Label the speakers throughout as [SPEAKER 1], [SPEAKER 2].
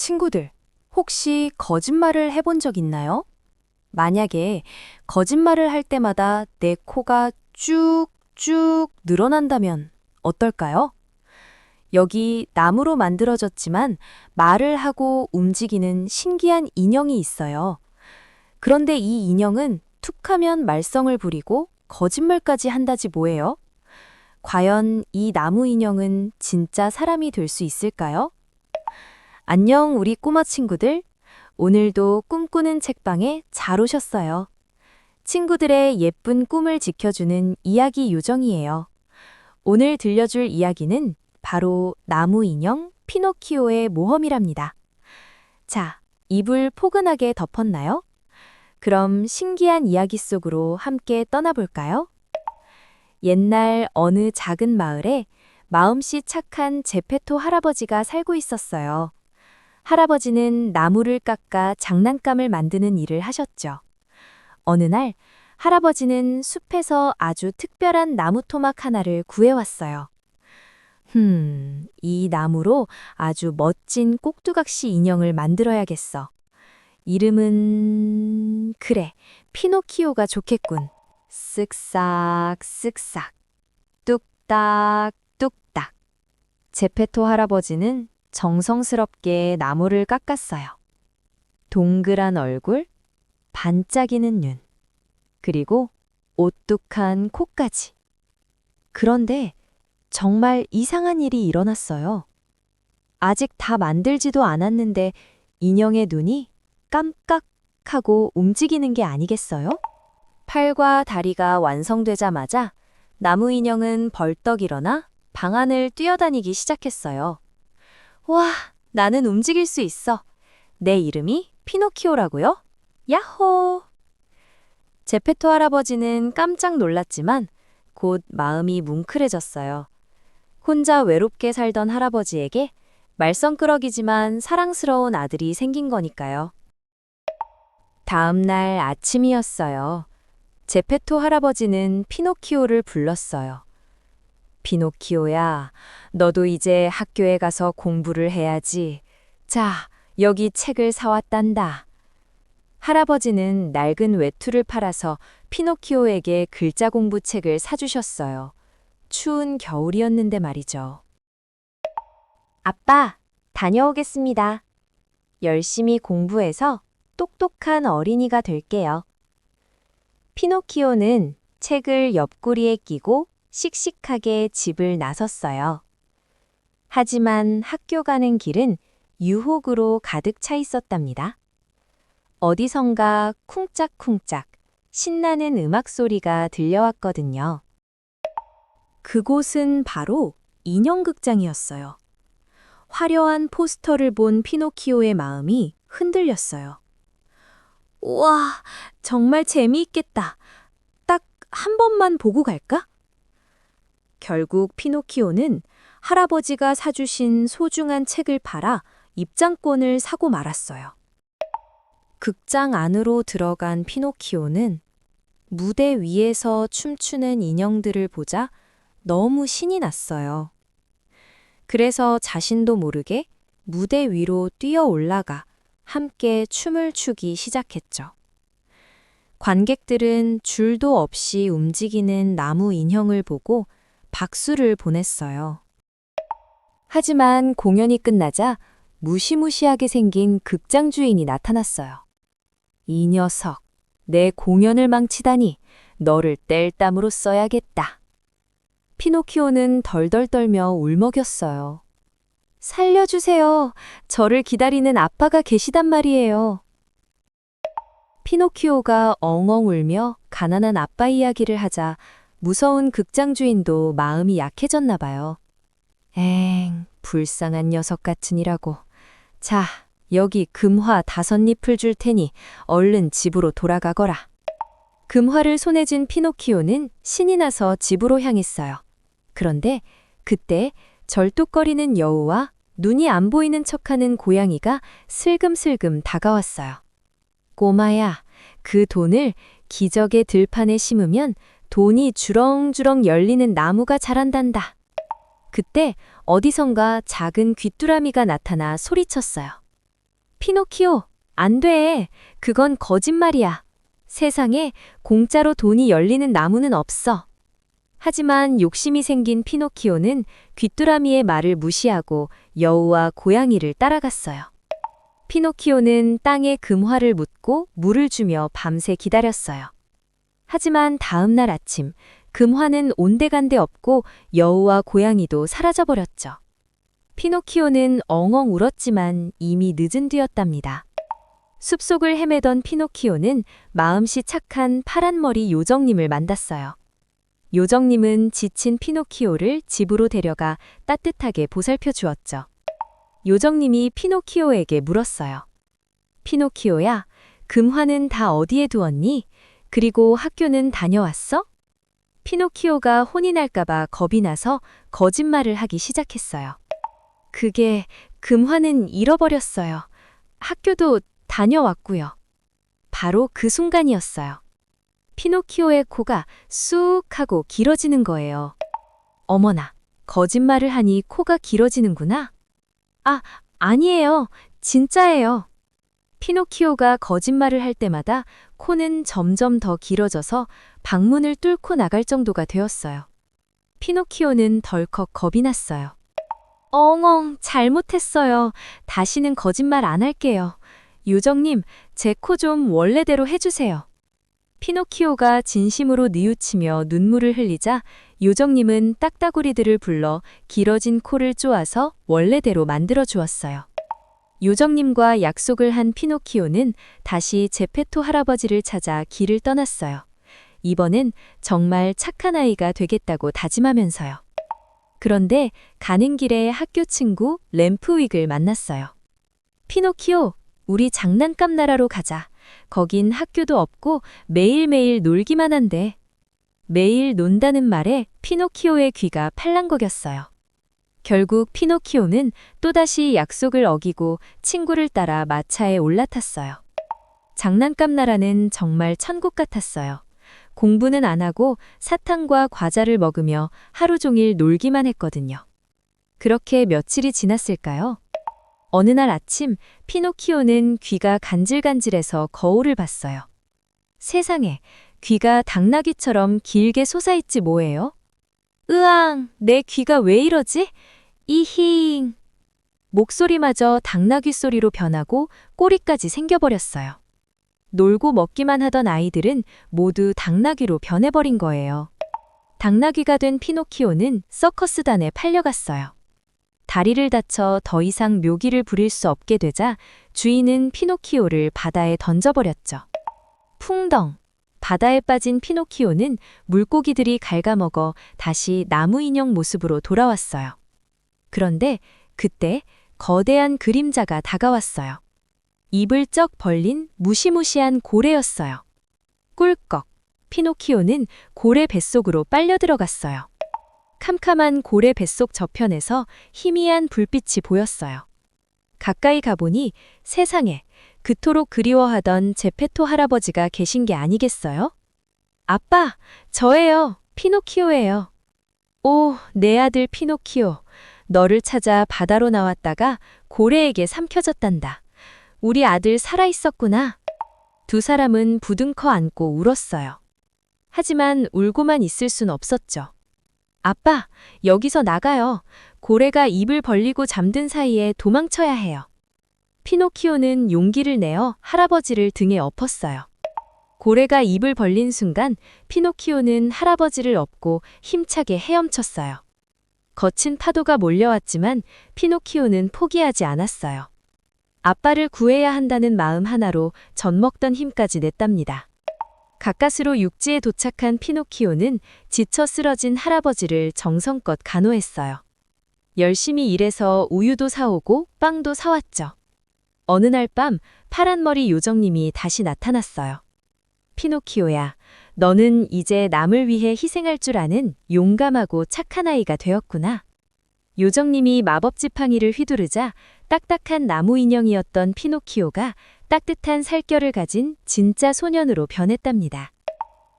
[SPEAKER 1] 친구들, 혹시 거짓말을 해본 적 있나요? 만약에 거짓말을 할 때마다 내 코가 쭉쭉 늘어난다면 어떨까요? 여기 나무로 만들어졌지만 말을 하고 움직이는 신기한 인형이 있어요. 그런데 이 인형은 툭하면 말썽을 부리고 거짓말까지 한다지 뭐예요? 과연 이 나무 인형은 진짜 사람이 될 수 있을까요? 안녕, 우리 꼬마 친구들. 오늘도 꿈꾸는 책방에 잘 오셨어요. 친구들의 예쁜 꿈을 지켜주는 이야기 요정이에요. 오늘 들려줄 이야기는 바로 나무 인형 피노키오의 모험이랍니다. 자, 이불 포근하게 덮었나요? 그럼 신기한 이야기 속으로 함께 떠나볼까요? 옛날 어느 작은 마을에 마음씨 착한 제페토 할아버지가 살고 있었어요. 할아버지는 나무를 깎아 장난감을 만드는 일을 하셨죠. 어느 날 할아버지는 숲에서 아주 특별한 나무 토막 하나를 구해왔어요. 이 나무로 아주 멋진 꼭두각시 인형을 만들어야겠어. 이름은... 그래, 피노키오가 좋겠군. 쓱싹 쓱싹, 뚝딱 뚝딱. 제페토 할아버지는 정성스럽게 나무를 깎았어요. 동그란 얼굴, 반짝이는 눈, 그리고 오뚝한 코까지. 그런데 정말 이상한 일이 일어났어요. 아직 다 만들지도 않았는데 인형의 눈이 깜깍하고 움직이는 게 아니겠어요? 팔과 다리가 완성되자마자 나무 인형은 벌떡 일어나 방 안을 뛰어다니기 시작했어요. 와, 나는 움직일 수 있어. 내 이름이 피노키오라고요? 야호! 제페토 할아버지는 깜짝 놀랐지만 곧 마음이 뭉클해졌어요. 혼자 외롭게 살던 할아버지에게 말썽꾸러기지만 사랑스러운 아들이 생긴 거니까요. 다음 날 아침이었어요. 제페토 할아버지는 피노키오를 불렀어요. 피노키오야, 너도 이제 학교에 가서 공부를 해야지. 자, 여기 책을 사왔단다. 할아버지는 낡은 외투를 팔아서 피노키오에게 글자 공부 책을 사주셨어요. 추운 겨울이었는데 말이죠. 아빠, 다녀오겠습니다. 열심히 공부해서 똑똑한 어린이가 될게요. 피노키오는 책을 옆구리에 끼고 씩씩하게 집을 나섰어요. 하지만 학교 가는 길은 유혹으로 가득 차 있었답니다. 어디선가 쿵짝쿵짝 신나는 음악 소리가 들려왔거든요. 그곳은 바로 인형극장이었어요. 화려한 포스터를 본 피노키오의 마음이 흔들렸어요. 우와, 정말 재미있겠다. 딱 한 번만 보고 갈까? 결국 피노키오는 할아버지가 사주신 소중한 책을 팔아 입장권을 사고 말았어요. 극장 안으로 들어간 피노키오는 무대 위에서 춤추는 인형들을 보자 너무 신이 났어요. 그래서 자신도 모르게 무대 위로 뛰어 올라가 함께 춤을 추기 시작했죠. 관객들은 줄도 없이 움직이는 나무 인형을 보고 박수를 보냈어요. 하지만 공연이 끝나자 무시무시하게 생긴 극장 주인이 나타났어요. 이 녀석, 내 공연을 망치다니 너를 뗄감으로 써야겠다. 피노키오는 덜덜 떨며 울먹였어요. 살려주세요. 저를 기다리는 아빠가 계시단 말이에요. 피노키오가 엉엉 울며 가난한 아빠 이야기를 하자 무서운 극장 주인도 마음이 약해졌나 봐요. 불쌍한 녀석 같으니라고. 자, 여기 금화 5잎을 줄 테니 얼른 집으로 돌아가거라. 금화를 손에 쥔 피노키오는 신이 나서 집으로 향했어요. 그런데 그때 절뚝거리는 여우와 눈이 안 보이는 척하는 고양이가 슬금슬금 다가왔어요. 꼬마야, 그 돈을 기적의 들판에 심으면 돈이 주렁주렁 열리는 나무가 자란단다. 그때 어디선가 작은 귀뚜라미가 나타나 소리쳤어요. 피노키오, 안 돼. 그건 거짓말이야. 세상에 공짜로 돈이 열리는 나무는 없어. 하지만 욕심이 생긴 피노키오는 귀뚜라미의 말을 무시하고 여우와 고양이를 따라갔어요. 피노키오는 땅에 금화를 묻고 물을 주며 밤새 기다렸어요. 하지만 다음 날 아침, 금화는 온데간데 없고 여우와 고양이도 사라져버렸죠. 피노키오는 엉엉 울었지만 이미 늦은 뒤였답니다. 숲속을 헤매던 피노키오는 마음씨 착한 파란머리 요정님을 만났어요. 요정님은 지친 피노키오를 집으로 데려가 따뜻하게 보살펴 주었죠. 요정님이 피노키오에게 물었어요. 피노키오야, 금화는 다 어디에 두었니? 그리고 학교는 다녀왔어? 피노키오가 혼이 날까봐 겁이 나서 거짓말을 하기 시작했어요. 금화는 잃어버렸어요. 학교도 다녀왔고요. 바로 그 순간이었어요. 피노키오의 코가 쑥 하고 길어지는 거예요. 어머나, 거짓말을 하니 코가 길어지는구나. 아니에요. 진짜예요. 피노키오가 거짓말을 할 때마다 코는 점점 더 길어져서 방문을 뚫고 나갈 정도가 되었어요. 피노키오는 덜컥 겁이 났어요. 엉엉, 잘못했어요. 다시는 거짓말 안 할게요. 요정님, 제 코 좀 원래대로 해주세요. 피노키오가 진심으로 뉘우치며 눈물을 흘리자 요정님은 딱따구리들을 불러 길어진 코를 쪼아서 원래대로 만들어 주었어요. 요정님과 약속을 한 피노키오는 다시 제페토 할아버지를 찾아 길을 떠났어요. 이번엔 정말 착한 아이가 되겠다고 다짐하면서요. 그런데 가는 길에 학교 친구 램프윅을 만났어요. 피노키오, 우리 장난감 나라로 가자. 거긴 학교도 없고 매일매일 놀기만 한데. 매일 논다는 말에 피노키오의 귀가 팔랑거렸어요. 결국 피노키오는 또다시 약속을 어기고 친구를 따라 마차에 올라탔어요. 장난감 나라는 정말 천국 같았어요. 공부는 안 하고 사탕과 과자를 먹으며 하루 종일 놀기만 했거든요. 그렇게 며칠이 지났을까요? 어느 날 아침 피노키오는 귀가 간질간질해서 거울을 봤어요. 세상에, 귀가 당나귀처럼 길게 솟아있지 뭐예요? 으앙, 내 귀가 왜 이러지? 이힝. 목소리마저 당나귀 소리로 변하고 꼬리까지 생겨버렸어요. 놀고 먹기만 하던 아이들은 모두 당나귀로 변해버린 거예요. 당나귀가 된 피노키오는 서커스단에 팔려갔어요. 다리를 다쳐 더 이상 묘기를 부릴 수 없게 되자 주인은 피노키오를 바다에 던져버렸죠. 풍덩! 바다에 빠진 피노키오는 물고기들이 갉아먹어 다시 나무 인형 모습으로 돌아왔어요. 그런데 그때 거대한 그림자가 다가왔어요. 입을 쩍 벌린 무시무시한 고래였어요. 꿀꺽! 피노키오는 고래 뱃속으로 빨려 들어갔어요. 캄캄한 고래 뱃속 저편에서 희미한 불빛이 보였어요. 가까이 가보니 세상에 그토록 그리워하던 제페토 할아버지가 계신 게 아니겠어요? 아빠, 저예요. 피노키오예요. 오, 내 아들 피노키오. 너를 찾아 바다로 나왔다가 고래에게 삼켜졌단다. 우리 아들 살아있었구나. 두 사람은 부둥켜 안고 울었어요. 하지만 울고만 있을 순 없었죠. 아빠, 여기서 나가요. 고래가 입을 벌리고 잠든 사이에 도망쳐야 해요. 피노키오는 용기를 내어 할아버지를 등에 엎었어요. 고래가 입을 벌린 순간 피노키오는 할아버지를 업고 힘차게 헤엄쳤어요. 거친 파도가 몰려왔지만 피노키오는 포기하지 않았어요. 아빠를 구해야 한다는 마음 하나로 젖먹던 힘까지 냈답니다. 가까스로 육지에 도착한 피노키오는 지쳐 쓰러진 할아버지를 정성껏 간호했어요. 열심히 일해서 우유도 사오고 빵도 사왔죠. 어느 날 밤 파란머리 요정님이 다시 나타났어요. 피노키오야, 너는 이제 남을 위해 희생할 줄 아는 용감하고 착한 아이가 되었구나. 요정님이 마법 지팡이를 휘두르자 딱딱한 나무 인형이었던 피노키오가 따뜻한 살결을 가진 진짜 소년으로 변했답니다.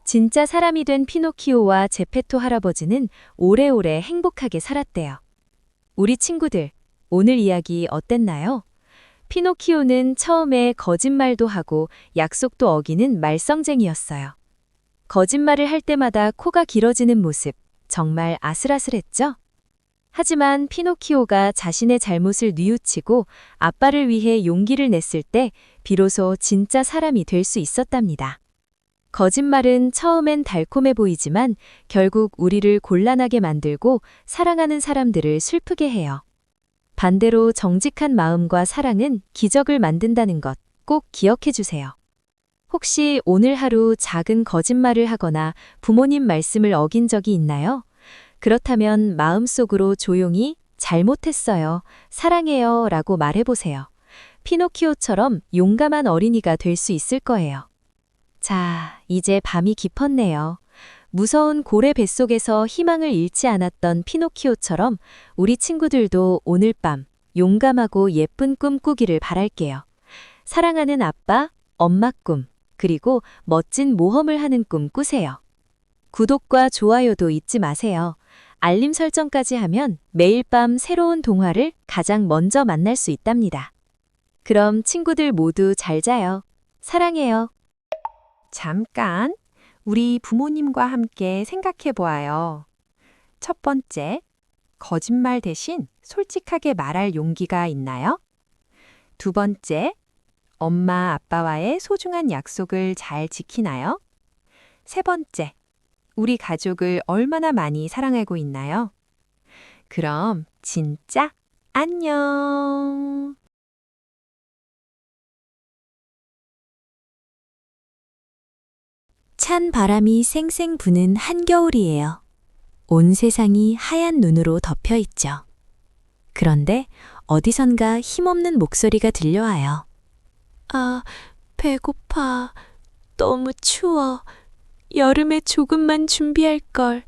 [SPEAKER 1] 진짜 사람이 된 피노키오와 제페토 할아버지는 오래오래 행복하게 살았대요. 우리 친구들, 오늘 이야기 어땠나요? 피노키오는 처음에 거짓말도 하고 약속도 어기는 말썽쟁이였어요. 거짓말을 할 때마다 코가 길어지는 모습, 정말 아슬아슬했죠? 하지만 피노키오가 자신의 잘못을 뉘우치고 아빠를 위해 용기를 냈을 때 비로소 진짜 사람이 될 수 있었답니다. 거짓말은 처음엔 달콤해 보이지만 결국 우리를 곤란하게 만들고 사랑하는 사람들을 슬프게 해요. 반대로 정직한 마음과 사랑은 기적을 만든다는 것 꼭 기억해 주세요. 혹시 오늘 하루 작은 거짓말을 하거나 부모님 말씀을 어긴 적이 있나요? 그렇다면 마음속으로 조용히 잘못했어요, 사랑해요 라고 말해보세요. 피노키오처럼 용감한 어린이가 될 수 있을 거예요. 자, 이제 밤이 깊었네요. 무서운 고래 뱃속에서 희망을 잃지 않았던 피노키오처럼 우리 친구들도 오늘 밤 용감하고 예쁜 꿈 꾸기를 바랄게요. 사랑하는 아빠, 엄마 꿈, 그리고 멋진 모험을 하는 꿈 꾸세요. 구독과 좋아요도 잊지 마세요. 알림 설정까지 하면 매일 밤 새로운 동화를 가장 먼저 만날 수 있답니다. 그럼 친구들 모두 잘 자요. 사랑해요.
[SPEAKER 2] 잠깐, 우리 부모님과 함께 생각해 보아요. 첫 번째, 거짓말 대신 솔직하게 말할 용기가 있나요? 두 번째, 엄마, 아빠와의 소중한 약속을 잘 지키나요? 세 번째, 우리 가족을 얼마나 많이 사랑하고 있나요? 그럼 진짜 안녕!
[SPEAKER 1] 찬 바람이 쌩쌩 부는 한겨울이에요. 온 세상이 하얀 눈으로 덮여 있죠. 그런데 어디선가 힘없는 목소리가 들려와요. 아, 배고파. 너무 추워. 여름에 조금만 준비할 걸.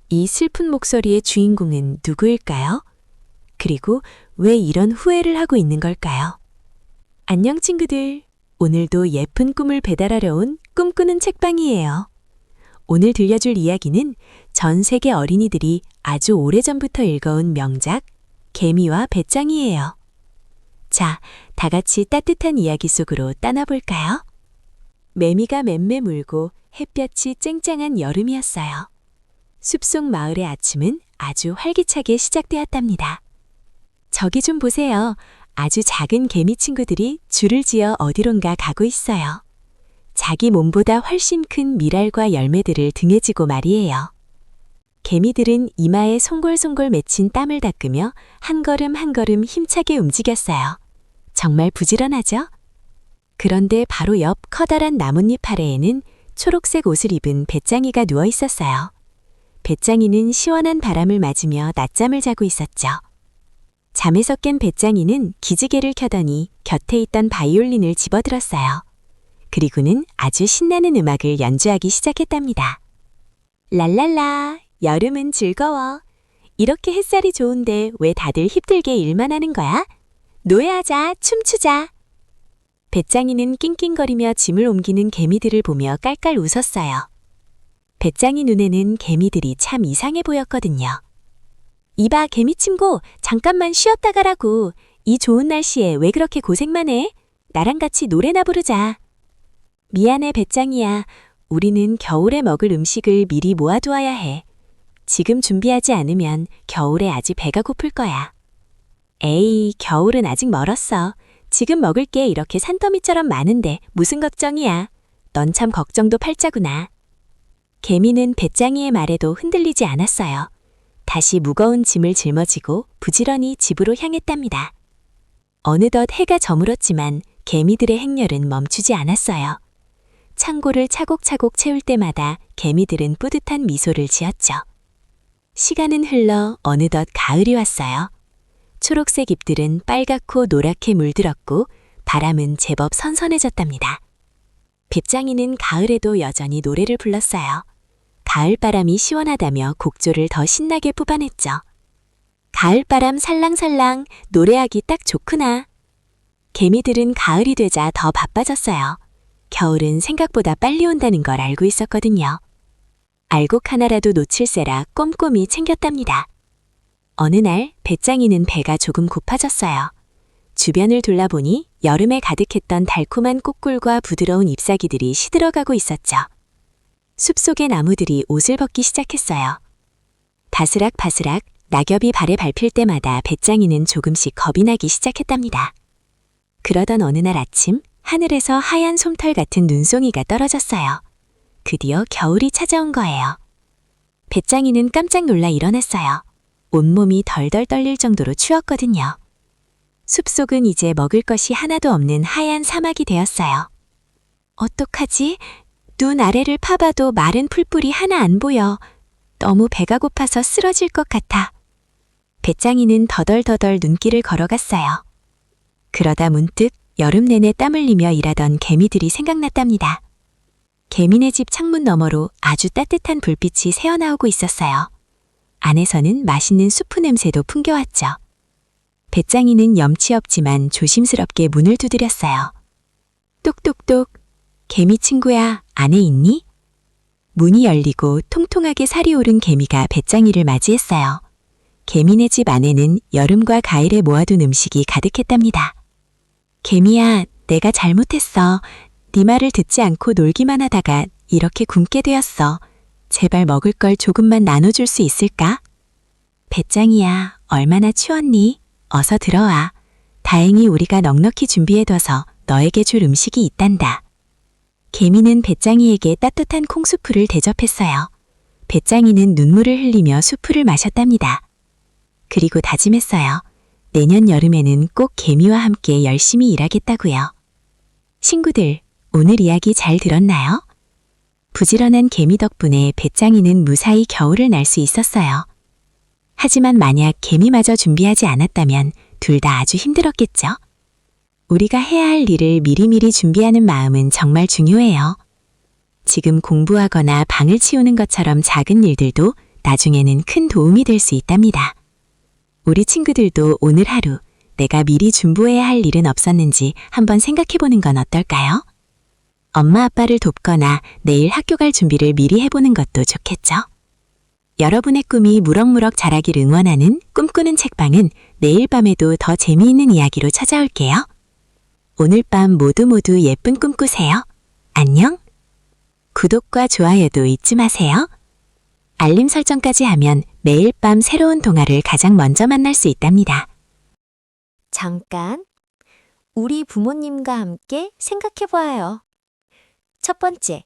[SPEAKER 1] 이 슬픈 목소리의 주인공은 누구일까요? 그리고 왜 이런 후회를 하고 있는 걸까요? 안녕 친구들. 오늘도 예쁜 꿈을 배달하러 온 꿈꾸는 책방이에요. 오늘 들려줄 이야기는 전 세계 어린이들이 아주 오래전부터 읽어온 명작 개미와 배짱이에요. 자, 다 같이 따뜻한 이야기 속으로 떠나볼까요? 매미가 맴매 물고 햇볕이 쨍쨍한 여름이었어요. 숲속 마을의 아침은 아주 활기차게 시작되었답니다. 저기 좀 보세요. 아주 작은 개미 친구들이 줄을 지어 어디론가 가고 있어요. 자기 몸보다 훨씬 큰 밀알과 열매들을 등에 지고 말이에요. 개미들은 이마에 송골송골 맺힌 땀을 닦으며 한 걸음 한 걸음 힘차게 움직였어요. 정말 부지런하죠? 그런데 바로 옆 커다란 나뭇잎 아래에는 초록색 옷을 입은 배짱이가 누워 있었어요. 배짱이는 시원한 바람을 맞으며 낮잠을 자고 있었죠. 잠에서 깬 배짱이는 기지개를 켜더니 곁에 있던 바이올린을 집어들었어요. 그리고는 아주 신나는 음악을 연주하기 시작했답니다. 랄랄라, 여름은 즐거워. 이렇게 햇살이 좋은데 왜 다들 힘들게 일만 하는 거야? 노래하자, 춤추자. 배짱이는 낑낑거리며 짐을 옮기는 개미들을 보며 깔깔 웃었어요. 배짱이 눈에는 개미들이 참 이상해 보였거든요. 이봐, 개미친구, 잠깐만 쉬었다 가라고. 이 좋은 날씨에 왜 그렇게 고생만 해? 나랑 같이 노래나 부르자. 미안해, 배짱이야. 우리는 겨울에 먹을 음식을 미리 모아두어야 해. 지금 준비하지 않으면 겨울에 아직 배가 고플 거야. 에이, 겨울은 아직 멀었어. 지금 먹을 게 이렇게 산더미처럼 많은데 무슨 걱정이야. 넌 참 걱정도 팔자구나. 개미는 배짱이의 말에도 흔들리지 않았어요. 다시 무거운 짐을 짊어지고 부지런히 집으로 향했답니다. 어느덧 해가 저물었지만 개미들의 행렬은 멈추지 않았어요. 창고를 차곡차곡 채울 때마다 개미들은 뿌듯한 미소를 지었죠. 시간은 흘러 어느덧 가을이 왔어요. 초록색 잎들은 빨갛고 노랗게 물들었고 바람은 제법 선선해졌답니다. 배짱이는 가을에도 여전히 노래를 불렀어요. 가을바람이 시원하다며 곡조를 더 신나게 뽑아냈죠. 가을바람 살랑살랑 노래하기 딱 좋구나. 개미들은 가을이 되자 더 바빠졌어요. 겨울은 생각보다 빨리 온다는 걸 알고 있었거든요. 알곡 하나라도 놓칠세라 꼼꼼히 챙겼답니다. 어느 날 배짱이는 배가 조금 고파졌어요.
[SPEAKER 3] 주변을 둘러보니 여름에 가득했던 달콤한 꽃꿀과 부드러운 잎사귀들이 시들어가고 있었죠. 숲속의 나무들이 옷을 벗기 시작했어요. 바스락바스락 낙엽이 발에 밟힐 때마다 배짱이는 조금씩 겁이 나기 시작했답니다. 그러던 어느 날 아침, 하늘에서 하얀 솜털 같은 눈송이가 떨어졌어요. 드디어 겨울이 찾아온 거예요. 배짱이는 깜짝 놀라 일어났어요. 온몸이 덜덜 떨릴 정도로 추웠거든요. 숲속은 이제 먹을 것이 하나도 없는 하얀 사막이 되었어요. 어떡하지? 눈 아래를 파봐도 마른 풀뿌리 하나 안 보여. 너무 배가 고파서 쓰러질 것 같아. 배짱이는 더덜더덜 눈길을 걸어갔어요. 그러다 문득 여름 내내 땀 흘리며 일하던 개미들이 생각났답니다. 개미네 집 창문 너머로 아주 따뜻한 불빛이 새어나오고 있었어요. 안에서는 맛있는 수프 냄새도 풍겨왔죠. 배짱이는 염치 없지만 조심스럽게 문을 두드렸어요. 똑똑똑, 개미 친구야, 안에 있니? 문이 열리고 통통하게 살이 오른 개미가 배짱이를 맞이했어요. 개미네 집 안에는 여름과 가을에 모아둔 음식이 가득했답니다. 개미야, 내가 잘못했어. 네 말을 듣지 않고 놀기만 하다가 이렇게 굶게 되었어. 제발 먹을 걸 조금만 나눠줄 수 있을까? 배짱이야, 얼마나 추웠니? 어서 들어와. 다행히 우리가 넉넉히 준비해둬서 너에게 줄 음식이 있단다. 개미는 배짱이에게 따뜻한 콩수프를 대접했어요. 배짱이는 눈물을 흘리며 수프를 마셨답니다. 그리고 다짐했어요. 내년 여름에는 꼭 개미와 함께 열심히 일하겠다고요. 친구들, 오늘 이야기 잘 들었나요? 부지런한 개미 덕분에 배짱이는 무사히 겨울을 날 수 있었어요. 하지만 만약 개미마저 준비하지 않았다면 둘 다 아주 힘들었겠죠? 우리가 해야 할 일을 미리미리 준비하는 마음은 정말 중요해요. 지금 공부하거나 방을 치우는 것처럼 작은 일들도 나중에는 큰 도움이 될 수 있답니다. 우리 친구들도 오늘 하루 내가 미리 준비해야 할 일은 없었는지 한번 생각해보는 건 어떨까요? 엄마 아빠를 돕거나 내일 학교 갈 준비를 미리 해보는 것도 좋겠죠? 여러분의 꿈이 무럭무럭 자라길 응원하는 꿈꾸는 책방은 내일 밤에도 더 재미있는 이야기로 찾아올게요. 오늘 밤 모두 예쁜 꿈 꾸세요. 안녕? 구독과 좋아요도 잊지 마세요. 알림 설정까지 하면 매일 밤 새로운 동화를 가장 먼저 만날 수 있답니다.
[SPEAKER 4] 잠깐, 우리 부모님과 함께 생각해봐요. 첫 번째,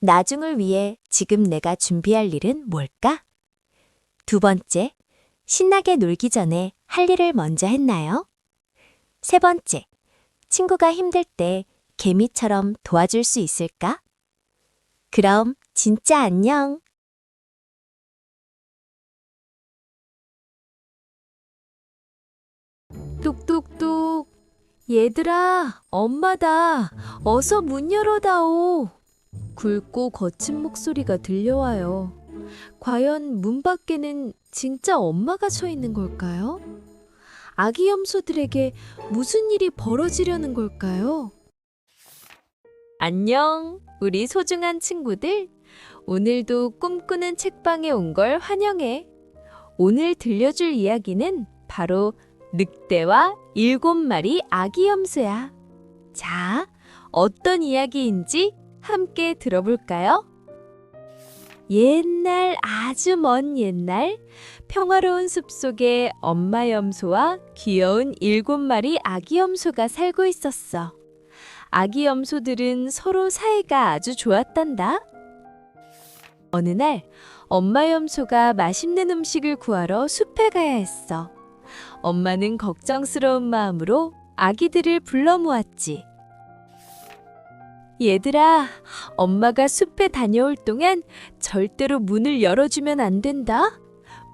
[SPEAKER 4] 나중을 위해 지금 내가 준비할 일은 뭘까? 두 번째, 신나게 놀기 전에 할 일을 먼저 했나요? 세 번째, 친구가 힘들 때 개미처럼 도와줄 수 있을까? 그럼 진짜 안녕!
[SPEAKER 1] 뚝뚝뚝. 얘들아, 엄마다. 어서 문 열어다오. 굵고 거친 목소리가 들려와요. 과연 문 밖에는 진짜 엄마가 서 있는 걸까요? 아기 염소들에게 무슨 일이 벌어지려는 걸까요? 안녕, 우리 소중한 친구들. 오늘도 꿈꾸는 책방에 온 걸 환영해. 오늘 들려줄 이야기는 바로 늑대와 7마리 아기 염소야. 자, 어떤 이야기인지 함께 들어볼까요? 옛날, 아주 먼 옛날, 평화로운 숲속에 엄마 염소와 귀여운 7마리 아기 염소가 살고 있었어. 아기 염소들은 서로 사이가 아주 좋았단다. 어느 날, 엄마 염소가 맛있는 음식을 구하러 숲에 가야 했어. 엄마는 걱정스러운 마음으로 아기들을 불러 모았지. 얘들아, 엄마가 숲에 다녀올 동안 절대로 문을 열어주면 안 된다.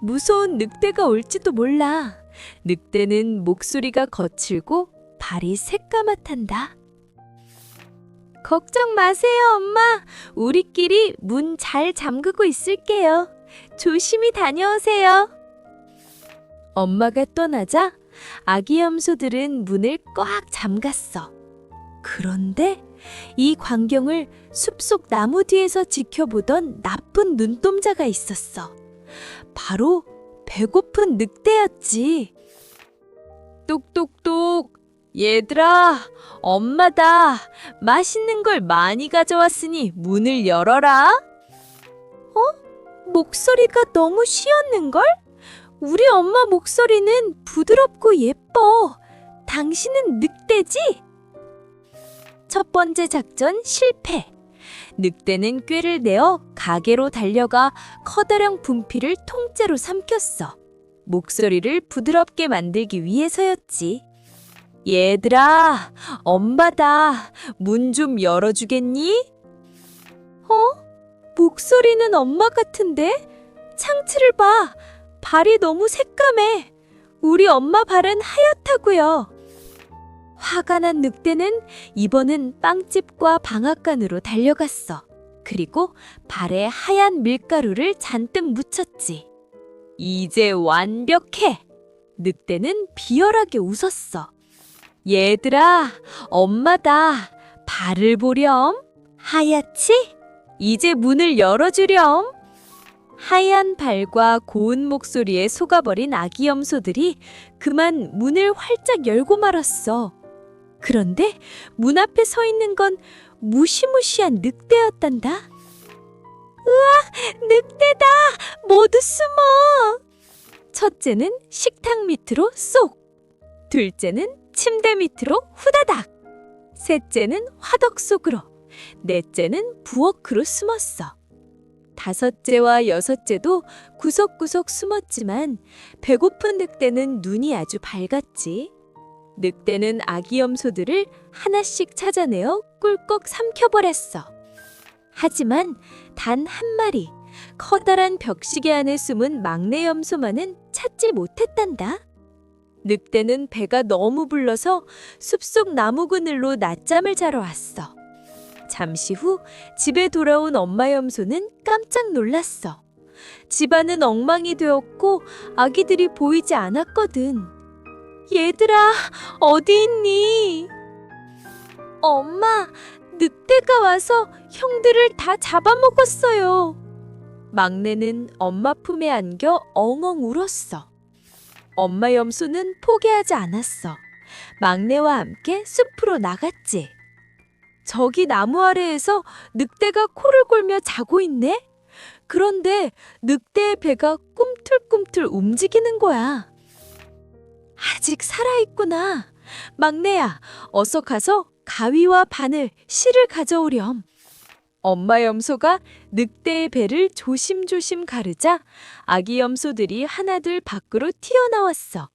[SPEAKER 1] 무서운 늑대가 올지도 몰라. 늑대는 목소리가 거칠고 발이 새까맣단다. 걱정 마세요, 엄마. 우리끼리 문 잘 잠그고 있을게요. 조심히 다녀오세요. 엄마가 떠나자 아기 염소들은 문을 꽉 잠갔어. 그런데 이 광경을 숲속 나무 뒤에서 지켜보던 나쁜 눈동자가 있었어. 바로 배고픈 늑대였지. 똑똑똑, 얘들아, 엄마다. 맛있는 걸 많이 가져왔으니 문을 열어라.
[SPEAKER 2] 목소리가 너무 쉬었는걸? 우리 엄마 목소리는 부드럽고 예뻐. 당신은 늑대지? 첫 번째 작전 실패. 늑대는 꾀를 내어 가게로 달려가 커다란 분필을 통째로 삼켰어. 목소리를 부드럽게 만들기 위해서였지. 얘들아, 엄마다. 문 좀 열어주겠니? 목소리는 엄마 같은데? 창틀을 봐. 발이 너무 새까매. 우리 엄마 발은 하얗다고요. 화가 난 늑대는 이번은 빵집과 방앗간으로 달려갔어. 그리고 발에 하얀 밀가루를 잔뜩 묻혔지. 이제 완벽해. 늑대는 비열하게 웃었어. 얘들아, 엄마다. 발을 보렴. 하얗지? 이제 문을 열어주렴. 하얀 발과 고운 목소리에 속아버린 아기 염소들이 그만 문을 활짝 열고 말았어. 그런데 문 앞에 서 있는 건 무시무시한 늑대였단다. 으아, 늑대다! 모두 숨어! 첫째는 식탁 밑으로 쏙! 둘째는 침대 밑으로 후다닥! 셋째는 화덕 속으로! 넷째는 부엌으로 숨었어. 다섯째와 여섯째도 구석구석 숨었지만 배고픈 늑대는 눈이 아주 밝았지. 늑대는 아기 염소들을 하나씩 찾아내어 꿀꺽 삼켜버렸어. 하지만 단 한 마리, 커다란 벽시계 안에 숨은 막내 염소만은 찾지 못했단다. 늑대는 배가 너무 불러서 숲속 나무 그늘로 낮잠을 자러 왔어. 잠시 후 집에 돌아온 엄마 염소는 깜짝 놀랐어. 집안은 엉망이 되었고 아기들이 보이지 않았거든. 얘들아, 어디 있니? 엄마, 늑대가 와서 형들을 다 잡아먹었어요. 막내는 엄마 품에 안겨 엉엉 울었어. 엄마 염소는 포기하지 않았어. 막내와 함께 숲으로 나갔지. 저기 나무 아래에서 늑대가 코를 골며 자고 있네? 그런데 늑대의 배가 꿈틀꿈틀 움직이는 거야. 아직 살아있구나. 막내야, 어서 가서 가위와 바늘, 실을 가져오렴. 엄마 염소가 늑대의 배를 조심조심 가르자 아기 염소들이 하나둘 밖으로 튀어나왔어.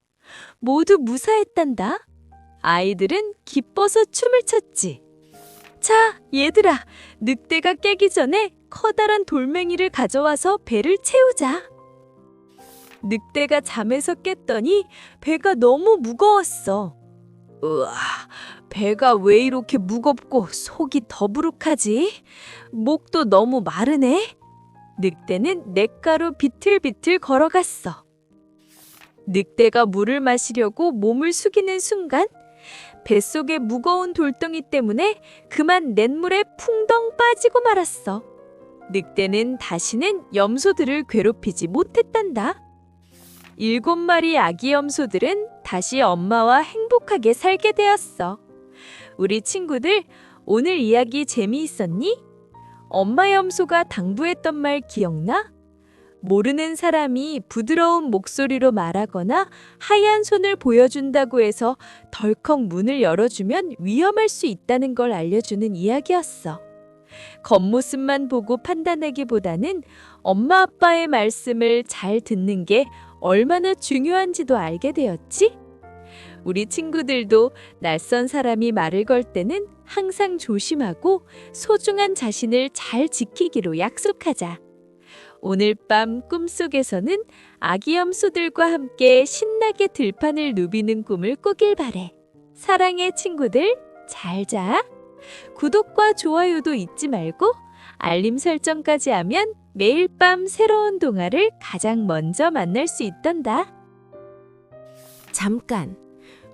[SPEAKER 2] 모두 무사했단다. 아이들은 기뻐서 춤을 췄지. 자, 얘들아, 늑대가 깨기 전에 커다란 돌멩이를 가져와서 배를 채우자. 늑대가 잠에서 깼더니 배가 너무 무거웠어. 우와, 배가 왜 이렇게 무겁고 속이 더부룩하지? 목도 너무 마르네. 늑대는 냇가로 비틀비틀 걸어갔어. 늑대가 물을 마시려고 몸을 숙이는 순간 뱃속에 무거운 돌덩이 때문에 그만 냇물에 풍덩 빠지고 말았어. 늑대는 다시는 염소들을 괴롭히지 못했단다. 7마리 아기 염소들은 다시 엄마와 행복하게 살게 되었어. 우리 친구들, 오늘 이야기 재미있었니? 엄마 염소가 당부했던 말 기억나? 모르는 사람이 부드러운 목소리로 말하거나 하얀 손을 보여준다고 해서 덜컥 문을 열어주면 위험할 수 있다는 걸 알려주는 이야기였어. 겉모습만 보고 판단하기보다는 엄마 아빠의 말씀을 잘 듣는 게 얼마나 중요한지도 알게 되었지? 우리 친구들도 낯선 사람이 말을 걸 때는 항상 조심하고 소중한 자신을 잘 지키기로 약속하자. 오늘 밤 꿈속에서는 아기 염소들과 함께 신나게 들판을 누비는 꿈을 꾸길 바래. 사랑해 친구들, 잘 자. 구독과 좋아요도 잊지 말고 알림 설정까지 하면 매일 밤 새로운 동화를 가장 먼저 만날 수 있단다.
[SPEAKER 3] 잠깐,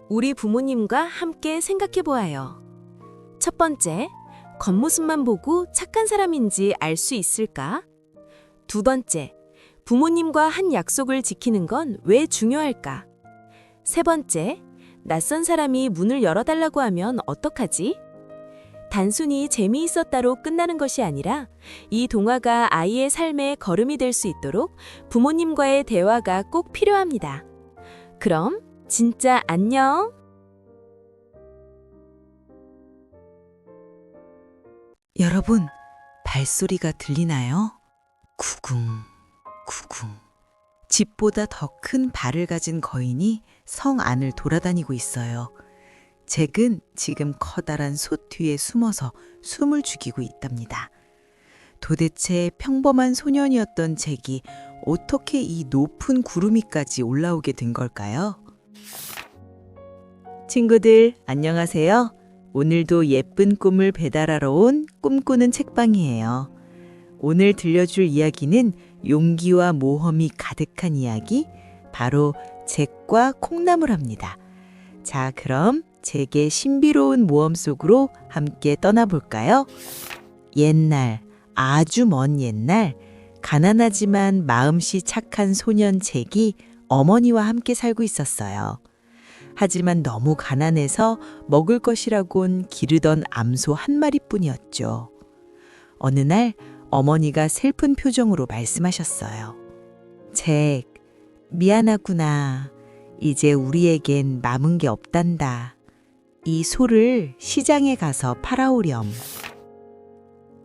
[SPEAKER 3] 우리 부모님과 함께 생각해 보아요. 첫 번째, 겉모습만 보고 착한 사람인지 알 수 있을까? 두 번째, 부모님과 한 약속을 지키는 건 왜 중요할까? 세 번째, 낯선 사람이 문을 열어달라고 하면 어떡하지? 단순히 재미있었다로 끝나는 것이 아니라 이 동화가 아이의 삶의 걸음이 될 수 있도록 부모님과의 대화가 꼭 필요합니다. 그럼 진짜 안녕!
[SPEAKER 5] 여러분, 발소리가 들리나요? 구궁, 구궁. 집보다 더 큰 발을 가진 거인이 성 안을 돌아다니고 있어요. 잭은 지금 커다란 솥 뒤에 숨어서 숨을 죽이고 있답니다. 도대체 평범한 소년이었던 잭이 어떻게 이 높은 구름 위까지 올라오게 된 걸까요? 친구들, 안녕하세요. 오늘도 예쁜 꿈을 배달하러 온 꿈꾸는 책방이에요. 오늘 들려줄 이야기는 용기와 모험이 가득한 이야기, 바로 잭과 콩나물합니다. 자, 그럼 잭의 신비로운 모험 속으로 함께 떠나볼까요? 옛날, 아주 먼 옛날, 가난하지만 마음씨 착한 소년 잭이 어머니와 함께 살고 있었어요. 하지만 너무 가난해서 먹을 것이라곤 기르던 암소 한 마리뿐이었죠. 어느 날 어머니가 슬픈 표정으로 말씀하셨어요. 잭, 미안하구나. 이제 우리에겐 남은 게 없단다. 이 소를 시장에 가서 팔아오렴.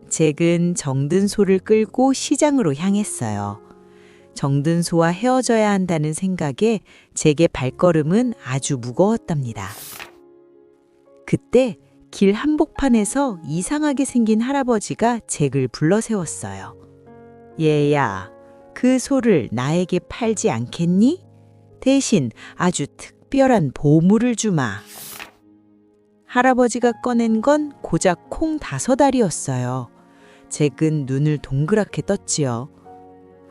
[SPEAKER 5] 잭은 정든 소를 끌고 시장으로 향했어요. 정든 소와 헤어져야 한다는 생각에 잭의 발걸음은 아주 무거웠답니다. 그때 길 한복판에서 이상하게 생긴 할아버지가 잭을 불러 세웠어요. 얘야, 그 소를 나에게 팔지 않겠니? 대신 아주 특별한 보물을 주마. 할아버지가 꺼낸 건 고작 콩 5알이었어요. 잭은 눈을 동그랗게 떴지요.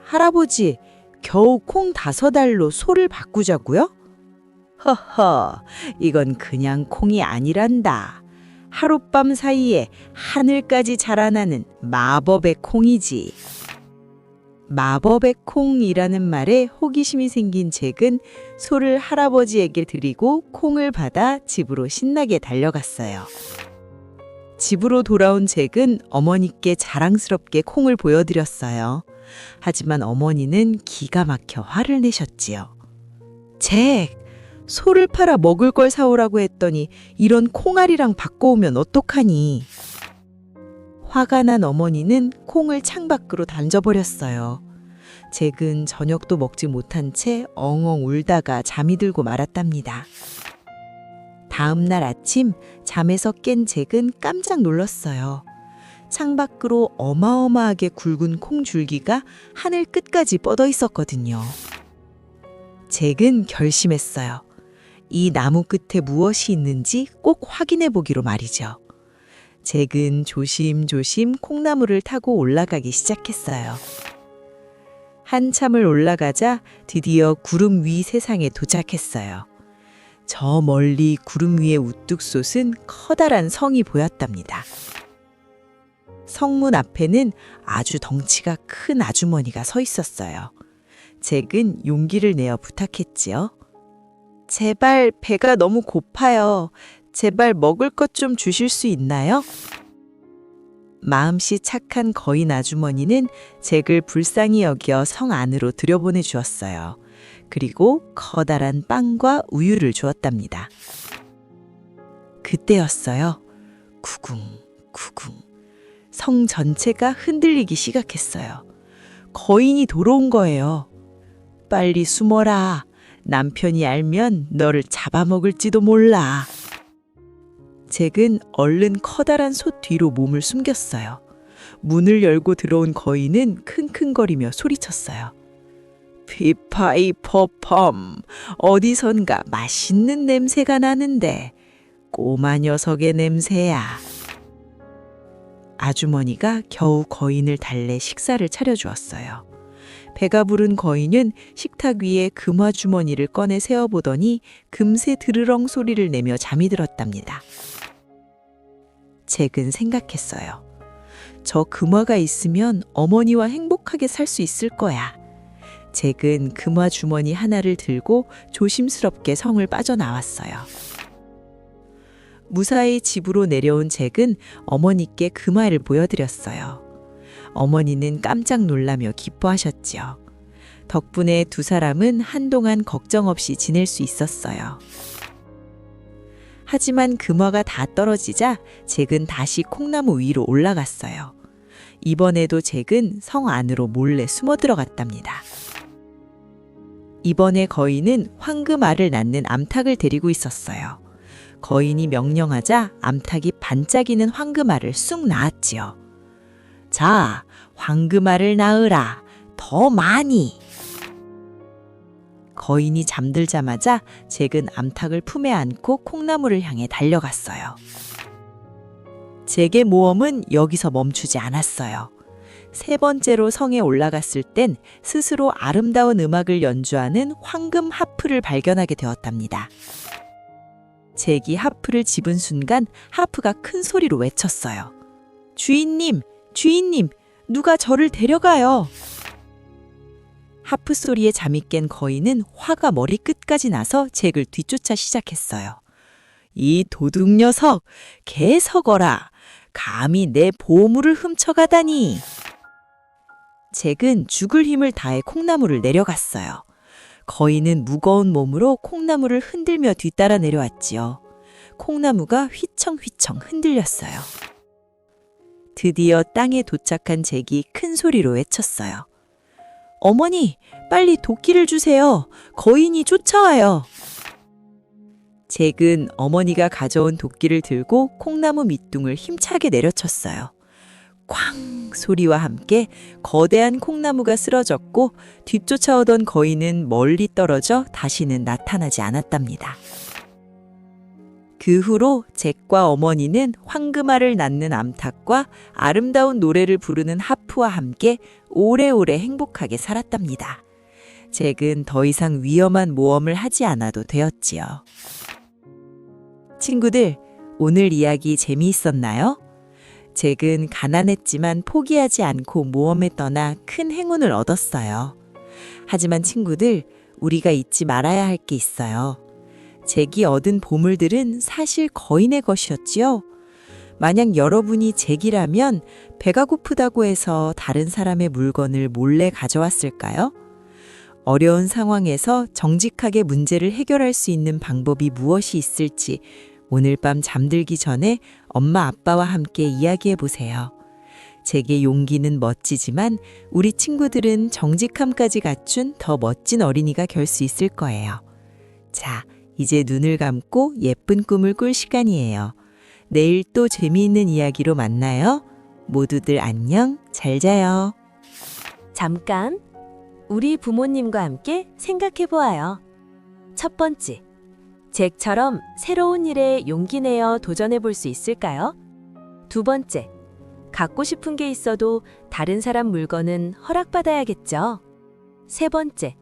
[SPEAKER 5] 할아버지, 겨우 콩 5알로 소를 바꾸자고요? 허허, 이건 그냥 콩이 아니란다. 하룻밤 사이에 하늘까지 자라나는 마법의 콩이지. 마법의 콩이라는 말에 호기심이 생긴 잭은 소를 할아버지에게 드리고 콩을 받아 집으로 신나게 달려갔어요. 집으로 돌아온 잭은 어머니께 자랑스럽게 콩을 보여드렸어요. 하지만 어머니는 기가 막혀 화를 내셨지요. 잭, 소를 팔아 먹을 걸 사오라고 했더니 이런 콩알이랑 바꿔오면 어떡하니? 화가 난 어머니는 콩을 창밖으로 던져버렸어요. 잭은 저녁도 먹지 못한 채 엉엉 울다가 잠이 들고 말았답니다. 다음 날 아침 잠에서 깬 잭은 깜짝 놀랐어요. 창밖으로 어마어마하게 굵은 콩줄기가 하늘 끝까지 뻗어 있었거든요. 잭은 결심했어요. 이 나무 끝에 무엇이 있는지 꼭 확인해 보기로 말이죠. 잭은 조심조심 콩나무를 타고 올라가기 시작했어요. 한참을 올라가자 드디어 구름 위 세상에 도착했어요. 저 멀리 구름 위에 우뚝 솟은 커다란 성이 보였답니다. 성문 앞에는 아주 덩치가 큰 아주머니가 서 있었어요. 잭은 용기를 내어 부탁했지요. 제발 배가 너무 고파요. 제발 먹을 것 좀 주실 수 있나요? 마음씨 착한 거인 아주머니는 잭을 불쌍히 여겨 성 안으로 들여보내 주었어요. 그리고 커다란 빵과 우유를 주었답니다. 그때였어요. 구궁, 구궁. 성 전체가 흔들리기 시작했어요. 거인이 돌아온 거예요. 빨리 숨어라. 남편이 알면 너를 잡아먹을지도 몰라. 잭은 얼른 커다란 솥 뒤로 몸을 숨겼어요. 문을 열고 들어온 거인은 킁킁거리며 소리쳤어요. 피파이퍼펌, 어디선가 맛있는 냄새가 나는데 꼬마 녀석의 냄새야. 아주머니가 겨우 거인을 달래 식사를 차려주었어요. 배가 부른 거인은 식탁 위에 금화 주머니를 꺼내 세어보더니 금세 드르렁 소리를 내며 잠이 들었답니다. 잭은 생각했어요. 저 금화가 있으면 어머니와 행복하게 살 수 있을 거야. 잭은 금화 주머니 하나를 들고 조심스럽게 성을 빠져나왔어요. 무사히 집으로 내려온 잭은 어머니께 금화를 보여드렸어요. 어머니는 깜짝 놀라며 기뻐하셨지요. 덕분에 두 사람은 한동안 걱정 없이 지낼 수 있었어요. 하지만 금화가 다 떨어지자 잭은 다시 콩나무 위로 올라갔어요. 이번에도 잭은 성 안으로 몰래 숨어 들어갔답니다. 이번에 거인은 황금알을 낳는 암탉을 데리고 있었어요. 거인이 명령하자 암탉이 반짝이는 황금알을 쑥 낳았지요. 자, 황금알을 낳으라. 더 많이. 거인이 잠들자마자 잭은 암탉을 품에 안고 콩나무를 향해 달려갔어요. 잭의 모험은 여기서 멈추지 않았어요. 세 번째로 성에 올라갔을 땐 스스로 아름다운 음악을 연주하는 황금 하프를 발견하게 되었답니다. 잭이 하프를 집은 순간 하프가 큰 소리로 외쳤어요. 주인님, 주인님, 누가 저를 데려가요. 하프 소리에 잠이 깬 거인은 화가 머리끝까지 나서 잭을 뒤쫓아 시작했어요. 이 도둑 녀석, 개석어라. 감히 내 보물을 훔쳐가다니. 잭은 죽을 힘을 다해 콩나무를 내려갔어요. 거인은 무거운 몸으로 콩나무를 흔들며 뒤따라 내려왔지요. 콩나무가 휘청휘청 흔들렸어요. 드디어 땅에 도착한 잭이 큰 소리로 외쳤어요. 어머니, 빨리 도끼를 주세요. 거인이 쫓아와요. 잭은 어머니가 가져온 도끼를 들고 콩나무 밑둥을 힘차게 내려쳤어요. 쾅 소리와 함께 거대한 콩나무가 쓰러졌고 뒤쫓아오던 거인은 멀리 떨어져 다시는 나타나지 않았답니다. 그 후로 잭과 어머니는 황금알을 낳는 암탉과 아름다운 노래를 부르는 하프와 함께 오래오래 행복하게 살았답니다. 잭은 더 이상 위험한 모험을 하지 않아도 되었지요. 친구들, 오늘 이야기 재미있었나요? 잭은 가난했지만 포기하지 않고 모험에 떠나 큰 행운을 얻었어요. 하지만 친구들, 우리가 잊지 말아야 할 게 있어요. 잭이 얻은 보물들은 사실 거인의 것이었지요. 만약 여러분이 잭이라면 배가 고프다고 해서 다른 사람의 물건을 몰래 가져왔을까요? 어려운 상황에서 정직하게 문제를 해결할 수 있는 방법이 무엇이 있을지 오늘 밤 잠들기 전에 엄마 아빠와 함께 이야기해 보세요. 잭의 용기는 멋지지만 우리 친구들은 정직함까지 갖춘 더 멋진 어린이가 될 수 있을 거예요. 자, 이제 눈을 감고 예쁜 꿈을 꿀 시간이에요. 내일 또 재미있는 이야기로 만나요. 모두들 안녕, 잘 자요.
[SPEAKER 2] 잠깐 우리 부모님과 함께 생각해 보아요. 첫 번째, 잭처럼 새로운 일에 용기 내어 도전해 볼 수 있을까요? 두 번째, 갖고 싶은 게 있어도 다른 사람 물건은 허락받아야겠죠. 세 번째,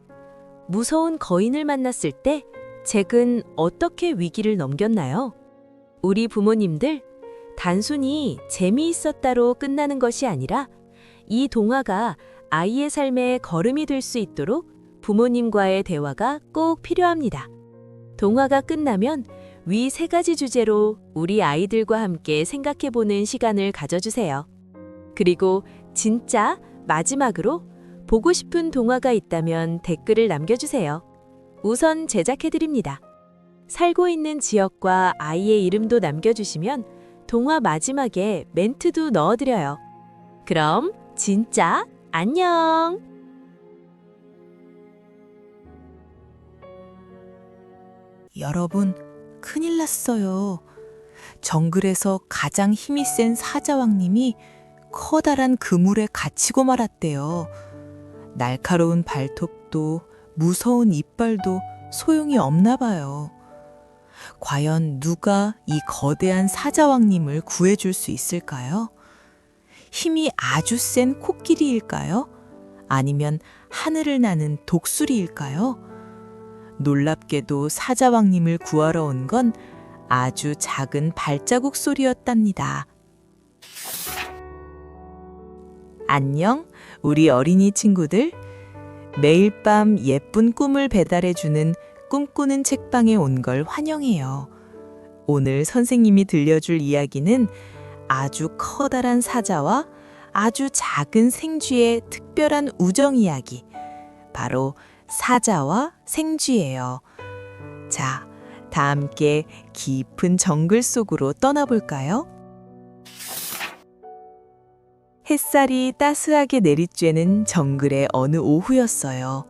[SPEAKER 2] 무서운 거인을 만났을 때 잭은 어떻게 위기를 넘겼나요? 우리 부모님들, 단순히 재미있었다로 끝나는 것이 아니라 이 동화가 아이의 삶의 걸음이 될 수 있도록 부모님과의 대화가 꼭 필요합니다. 동화가 끝나면 위 세 가지 주제로 우리 아이들과 함께 생각해보는 시간을 가져주세요. 그리고 진짜 마지막으로 보고 싶은 동화가 있다면 댓글을 남겨주세요. 우선 제작해드립니다. 살고 있는 지역과 아이의 이름도 남겨주시면 동화 마지막에 멘트도 넣어드려요. 그럼 진짜 안녕!
[SPEAKER 6] 여러분, 큰일 났어요. 정글에서 가장 힘이 센 사자왕님이 커다란 그물에 갇히고 말았대요. 날카로운 발톱도 무서운 이빨도 소용이 없나 봐요. 과연 누가 이 거대한 사자왕님을 구해줄 수 있을까요? 힘이 아주 센 코끼리일까요? 아니면 하늘을 나는 독수리일까요? 놀랍게도 사자왕님을 구하러 온 건 아주 작은 발자국 소리였답니다. 안녕, 우리 어린이 친구들. 매일 밤 예쁜 꿈을 배달해주는 꿈꾸는 책방에 온 걸 환영해요. 오늘 선생님이 들려줄 이야기는 아주 커다란 사자와 아주 작은 생쥐의 특별한 우정 이야기. 바로 사자와 생쥐예요. 자, 다 함께 깊은 정글 속으로 떠나볼까요? 햇살이 따스하게 내리쬐는 정글의 어느 오후였어요.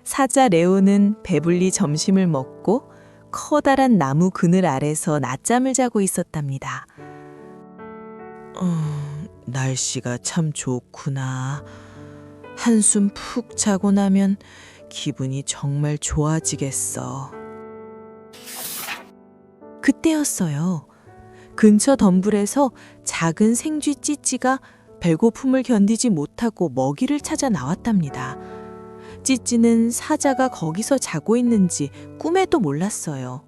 [SPEAKER 6] 사자 레오는 배불리 점심을 먹고 커다란 나무 그늘 아래서 낮잠을 자고 있었답니다. 날씨가 참 좋구나. 한숨 푹 자고 나면 기분이 정말 좋아지겠어. 그때였어요. 근처 덤불에서 작은 생쥐 찌찌가 배고픔을 견디지 못하고 먹이를 찾아 나왔답니다. 찌찌는 사자가 거기서 자고 있는지 꿈에도 몰랐어요.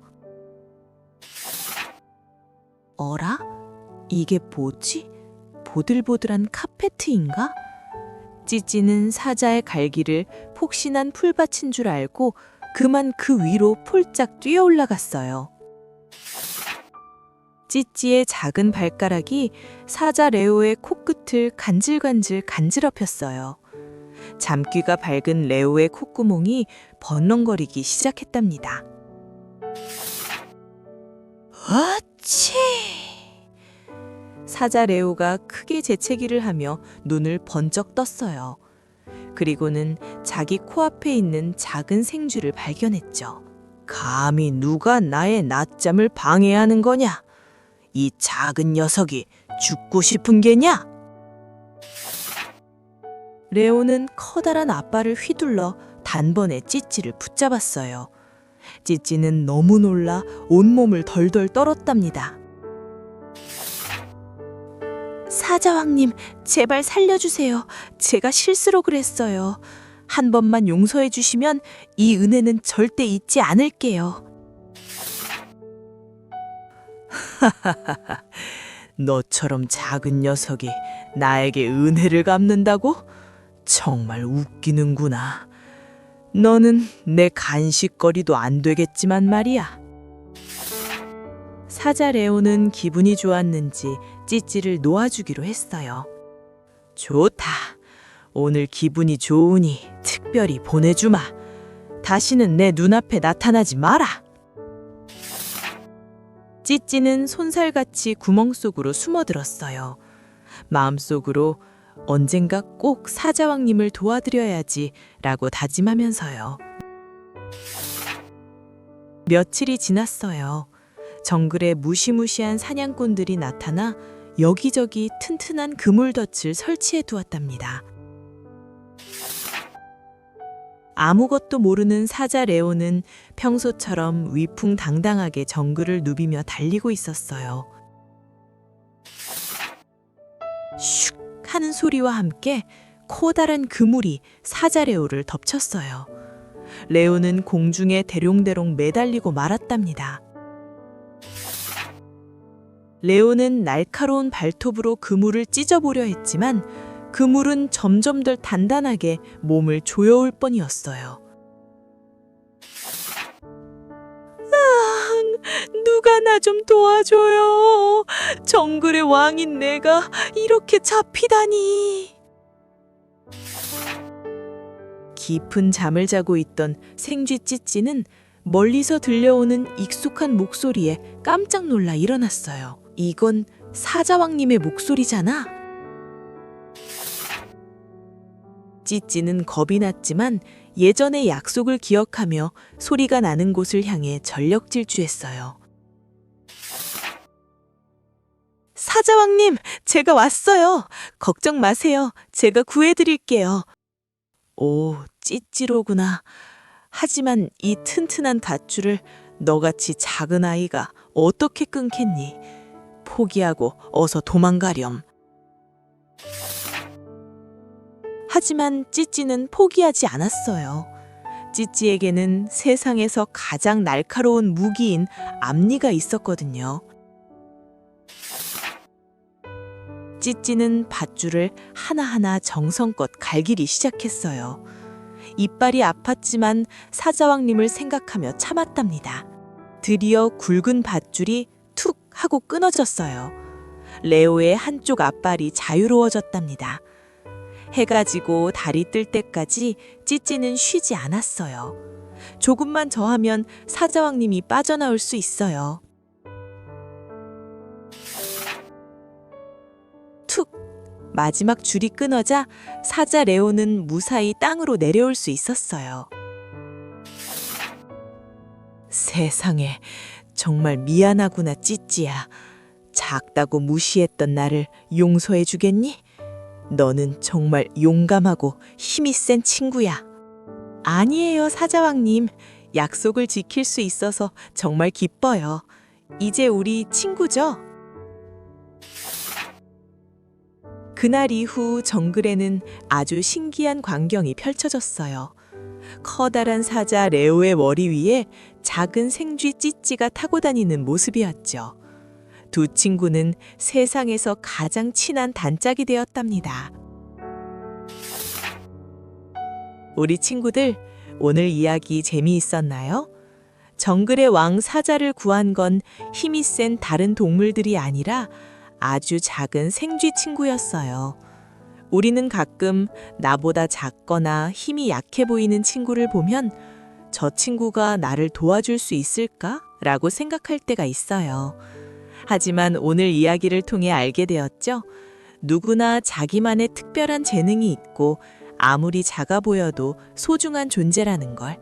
[SPEAKER 6] 어라? 이게 뭐지? 보들보들한 카페트인가? 찌찌는 사자의 갈기를 폭신한 풀밭인 줄 알고 그만 그 위로 폴짝 뛰어 올라갔어요. 찌찌의 작은 발가락이 사자 레오의 코끝을 간질간질 간지럽혔어요. 잠귀가 밝은 레오의 콧구멍이 번렁거리기 시작했답니다. 아치! 사자 레오가 크게 재채기를 하며 눈을 번쩍 떴어요. 그리고는 자기 코앞에 있는 작은 생쥐를 발견했죠. 감히 누가 나의 낮잠을 방해하는 거냐? 이 작은 녀석이 죽고 싶은 게냐? 레오는 커다란 앞발을 휘둘러 단번에 찌찌를 붙잡았어요. 찌찌는 너무 놀라 온몸을 덜덜 떨었답니다. 사자왕님, 제발 살려주세요. 제가 실수로 그랬어요. 한 번만 용서해 주시면 이 은혜는 절대 잊지 않을게요. 너처럼 작은 녀석이 나에게 은혜를 갚는다고? 정말 웃기는구나. 너는 내 간식거리도 안 되겠지만 말이야. 사자 레오는 기분이 좋았는지 찌찌를 놓아주기로 했어요. 좋다. 오늘 기분이 좋으니 특별히 보내주마. 다시는 내 눈앞에 나타나지 마라. 찌찌는 손살같이 구멍 속으로 숨어들었어요. 마음속으로 언젠가 꼭 사자왕님을 도와드려야지 라고 다짐하면서요. 며칠이 지났어요. 정글에 무시무시한 사냥꾼들이 나타나 여기저기 튼튼한 그물덫을 설치해 두었답니다. 아무것도 모르는 사자 레오는 평소처럼 위풍당당하게 정글을 누비며 달리고 있었어요. 슉 하는 소리와 함께 커다란 그물이 사자 레오를 덮쳤어요. 레오는 공중에 대롱대롱 매달리고 말았답니다. 레오는 날카로운 발톱으로 그물을 찢어보려 했지만 그물은 점점 더 단단하게 몸을 조여올 뻔이었어요. 누가 나 좀 도와줘요. 정글의 왕인 내가 이렇게 잡히다니. 깊은 잠을 자고 있던 생쥐 찌찌는 멀리서 들려오는 익숙한 목소리에 깜짝 놀라 일어났어요. 이건 사자왕님의 목소리잖아. 찌찌는 겁이 났지만 예전의 약속을 기억하며 소리가 나는 곳을 향해 전력 질주했어요. 사자왕님, 제가 왔어요. 걱정 마세요. 제가 구해드릴게요. 오, 찌찌로구나. 하지만 이 튼튼한 밧줄을 너같이 작은 아이가 어떻게 끊겠니? 포기하고 어서 도망가렴. 하지만 찌찌는 포기하지 않았어요. 찌찌에게는 세상에서 가장 날카로운 무기인 앞니가 있었거든요. 찌찌는 밧줄을 하나하나 정성껏 갈기리 시작했어요. 이빨이 아팠지만 사자왕님을 생각하며 참았답니다. 드디어 굵은 밧줄이 툭 하고 끊어졌어요. 레오의 한쪽 앞발이 자유로워졌답니다. 해가 지고 달이 뜰 때까지 찌찌는 쉬지 않았어요. 조금만 더 하면 사자왕님이 빠져나올 수 있어요. 툭! 마지막 줄이 끊어자 사자 레오는 무사히 땅으로 내려올 수 있었어요. 세상에, 정말 미안하구나, 찌찌야. 작다고 무시했던 나를 용서해 주겠니? 너는 정말 용감하고 힘이 센 친구야. 아니에요, 사자왕님. 약속을 지킬 수 있어서 정말 기뻐요. 이제 우리 친구죠? 그날 이후 정글에는 아주 신기한 광경이 펼쳐졌어요. 커다란 사자 레오의 머리 위에 작은 생쥐 찌찌가 타고 다니는 모습이었죠. 두 친구는 세상에서 가장 친한 단짝이 되었답니다. 우리 친구들, 오늘 이야기 재미있었나요? 정글의 왕 사자를 구한 건 힘이 센 다른 동물들이 아니라 아주 작은 생쥐 친구였어요. 우리는 가끔 나보다 작거나 힘이 약해 보이는 친구를 보면 저 친구가 나를 도와줄 수 있을까? 라고 생각할 때가 있어요. 하지만 오늘 이야기를 통해 알게 되었죠. 누구나 자기만의 특별한 재능이 있고 아무리 작아 보여도 소중한 존재라는 걸.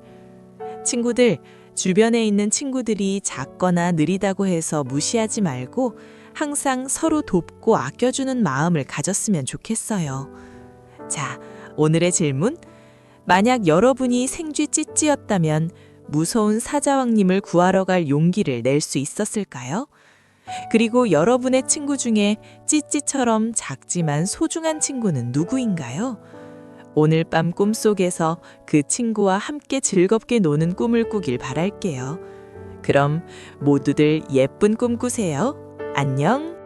[SPEAKER 6] 친구들, 주변에 있는 친구들이 작거나 느리다고 해서 무시하지 말고 항상 서로 돕고 아껴주는 마음을 가졌으면 좋겠어요. 자, 오늘의 질문. 만약 여러분이 생쥐 찌찌였다면 무서운 사자왕님을 구하러 갈 용기를 낼 수 있었을까요? 그리고 여러분의 친구 중에 찌찌처럼 작지만 소중한 친구는 누구인가요? 오늘 밤 꿈속에서 그 친구와 함께 즐겁게 노는 꿈을 꾸길 바랄게요. 그럼 모두들 예쁜 꿈 꾸세요. 안녕.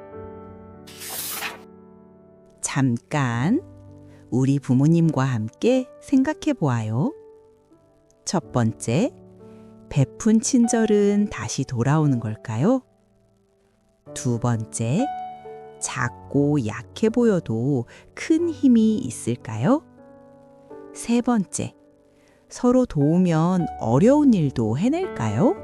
[SPEAKER 5] 잠깐 우리 부모님과 함께 생각해 보아요. 첫 번째, 베푼 친절은 다시 돌아오는 걸까요? 두 번째, 작고 약해 보여도 큰 힘이 있을까요? 세 번째, 서로 도우면 어려운 일도 해낼까요?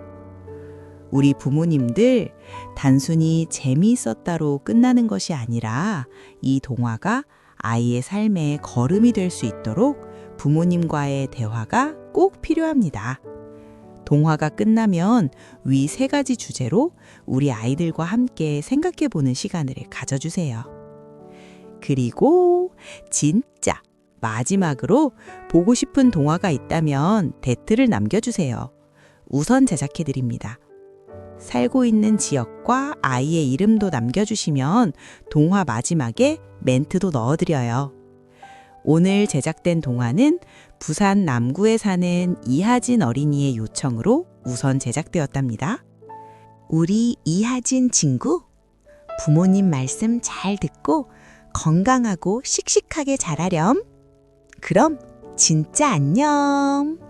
[SPEAKER 5] 우리 부모님들, 단순히 재미있었다로 끝나는 것이 아니라 이 동화가 아이의 삶의 걸음이 될 수 있도록 부모님과의 대화가 꼭 필요합니다. 동화가 끝나면 위 3가지 주제로 우리 아이들과 함께 생각해 보는 시간을 가져주세요. 그리고 진짜 마지막으로 보고 싶은 동화가 있다면 댓글을 남겨주세요. 우선 제작해 드립니다. 살고 있는 지역과 아이의 이름도 남겨주시면 동화 마지막에 멘트도 넣어드려요. 오늘 제작된 동화는 부산 남구에 사는 이하진 어린이의 요청으로 우선 제작되었답니다. 우리 이하진 친구, 부모님 말씀 잘 듣고 건강하고 씩씩하게 자라렴. 그럼 진짜 안녕.